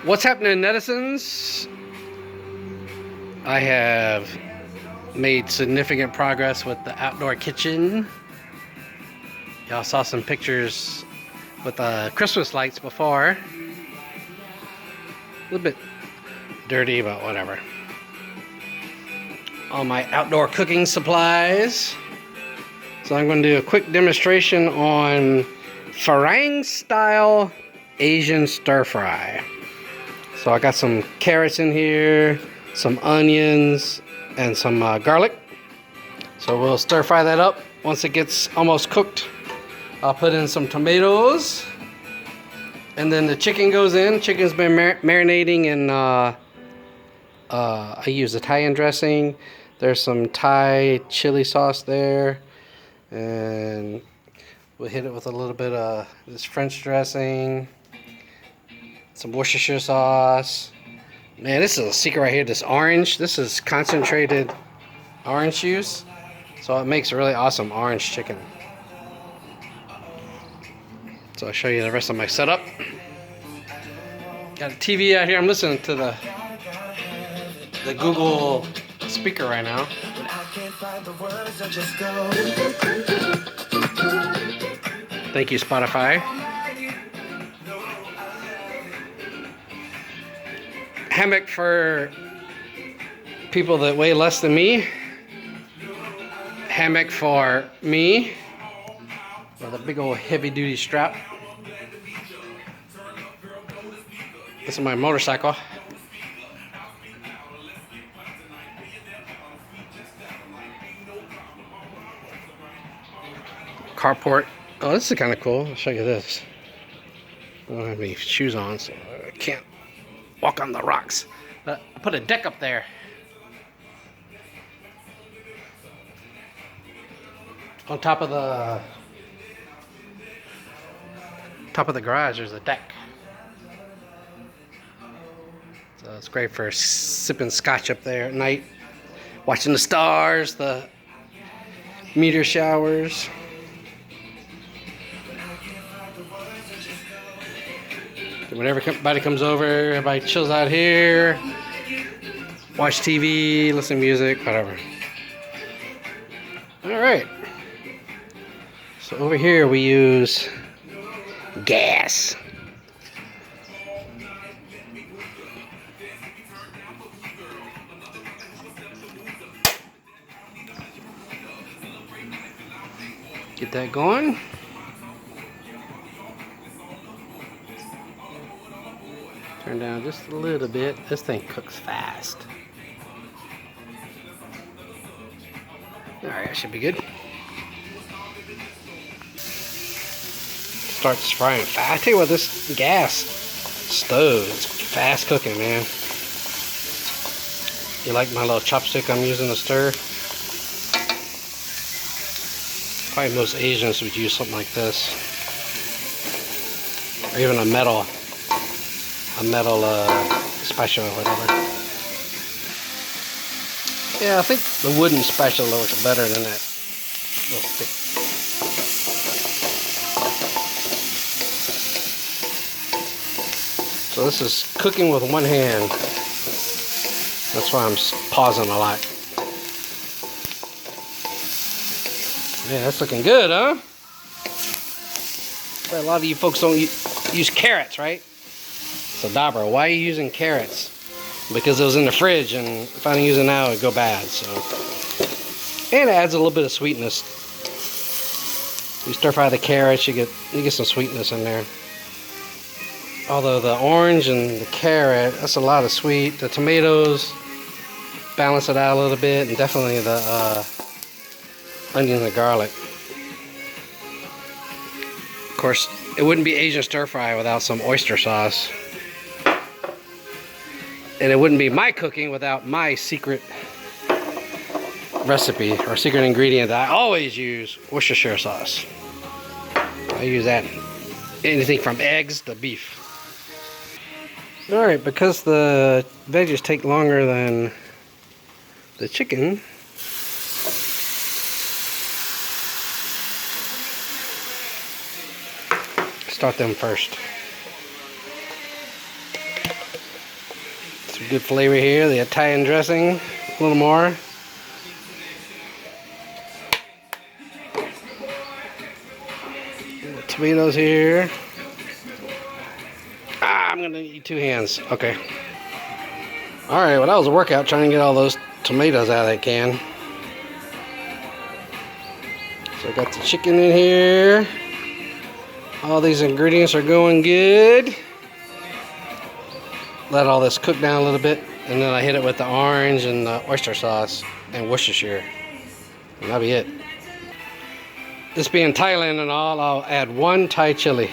What's happening, netizens? I have made significant progress with the outdoor kitchen. Y'all saw some pictures with the Christmas lights before. A little bit dirty, but whatever. All my outdoor cooking supplies. So I'm going to do a quick demonstration on Farang style Asian stir fry. So I got some carrots in here, some onions, and some garlic. So we'll stir fry that up. Once it gets almost cooked, I'll put in some tomatoes. And then the chicken goes in. Chicken's been marinating in, I use Italian dressing. There's some Thai chili sauce there. And we'll hit it with a little bit of this French dressing. Some Worcestershire sauce. Man, this is a secret right here. This orange, this is concentrated orange juice. So it makes really awesome orange chicken. So I'll show you the rest of my setup. Got a TV out here. I'm listening to the Google speaker right now. Thank you, Spotify. Hammock for people that weigh less than me. Hammock for me with a big old heavy duty strap. This is my motorcycle. Carport. Oh, this is kind of cool. I'll show you this. I don't have any shoes on, so I can't walk on the rocks. But I put a deck up there. On top of the garage, there's a deck. So it's great for sipping scotch up there at night, watching the stars, the meteor showers. Whenever everybody comes over, everybody chills out here, watch TV, listen to music, whatever. All right. So over here we use gas. Get that going. Turn down just a little bit. This thing cooks fast. Alright, that should be good. Starts frying fast. I tell you what, this gas stove is fast cooking, man. You like my little chopstick I'm using to stir? Probably most Asians would use something like this. Or even a metal spatula or whatever. Yeah, I think the wooden spatula looks better than that little stick. So this is cooking with one hand. That's why I'm pausing a lot. Yeah, that's looking good, huh? But a lot of you folks don't use carrots, right? So Dabra, why are you using carrots? Because it was in the fridge, and if I don't use it now, it would go bad. So, and it adds a little bit of sweetness. You stir fry the carrots, you get some sweetness in there. Although the orange and the carrot, that's a lot of sweet. The tomatoes balance it out a little bit, and definitely the onions and garlic. Of course, it wouldn't be Asian stir fry without some oyster sauce. And it wouldn't be my cooking without my secret recipe or secret ingredient that I always use, Worcestershire sauce. I use that in anything from eggs to beef. Alright, because the veggies take longer than the chicken, start them first. Some good flavor here. The Italian dressing, a little more. Tomatoes here. I'm gonna eat 2 hands. Okay. Alright, well that was a workout trying to get all those tomatoes out of that can. So I got the chicken in here. All these ingredients are going good. Let all this cook down a little bit, and then I hit it with the orange and the oyster sauce and Worcestershire. And that'll be it. This being Thailand and all, I'll add 1 Thai chili.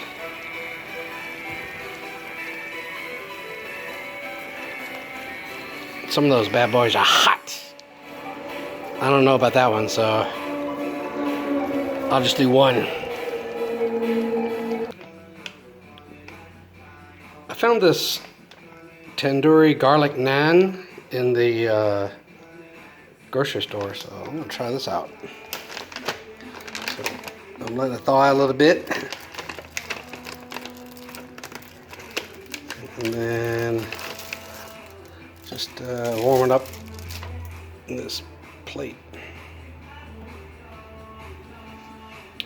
Some of those bad boys are hot. I don't know about that one, so I'll just do 1. I found this tandoori garlic naan in the grocery store, so I'm gonna try this out. So I'm letting it thaw out a little bit, and then just warm it up in this plate.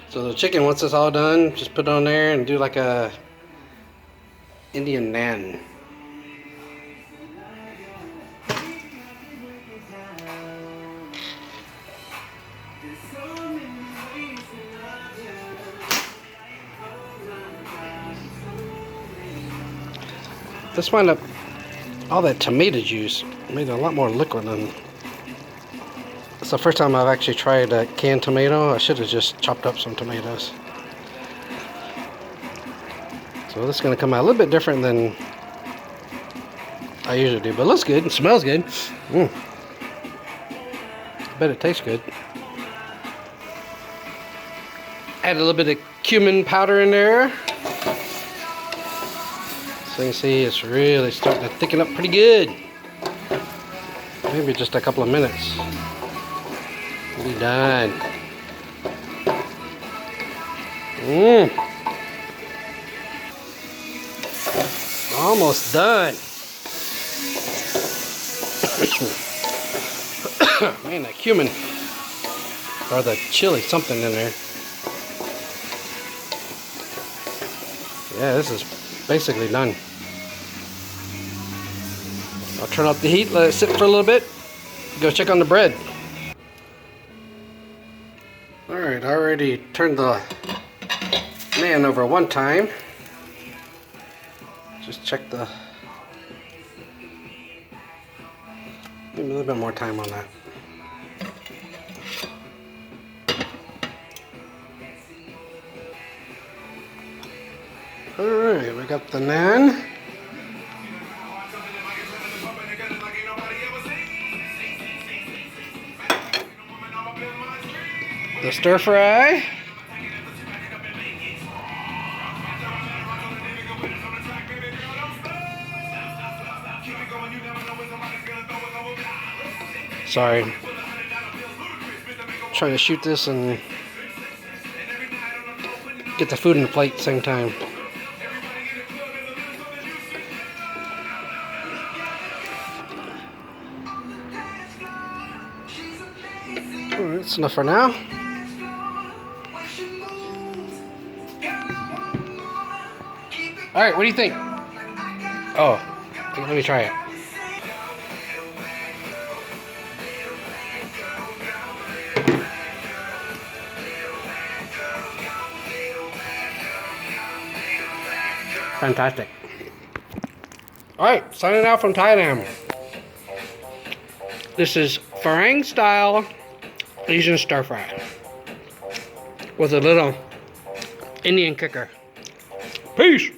So the chicken, once it's all done, just put it on there and do like a Indian naan. This wound up, all that tomato juice made it a lot more liquid than. It's the first time I've actually tried a canned tomato. I should have just chopped up some tomatoes. So this is going to come out a little bit different than I usually do, but it looks good and smells good. I bet it tastes good. Add a little bit of cumin powder in there. So you can see it's really starting to thicken up pretty good. Maybe just a couple of minutes. We'll be done. Almost done. Man, that cumin or the chili, something in there. Yeah, this is basically done. I'll turn off the heat, let it sit for a little bit, go check on the bread. Alright, I already turned the naan over 1 time. Just check the, maybe a little bit more time on that. Alright, we got the naan. The stir fry. Sorry. Trying to shoot this and get the food in the plate at the same time. Alright, that's enough for now. Alright, what do you think? Oh, let me try it. Fantastic. Alright, signing out from Thailand. This is Farang style Asian stir fry with a little Indian kicker. Peace!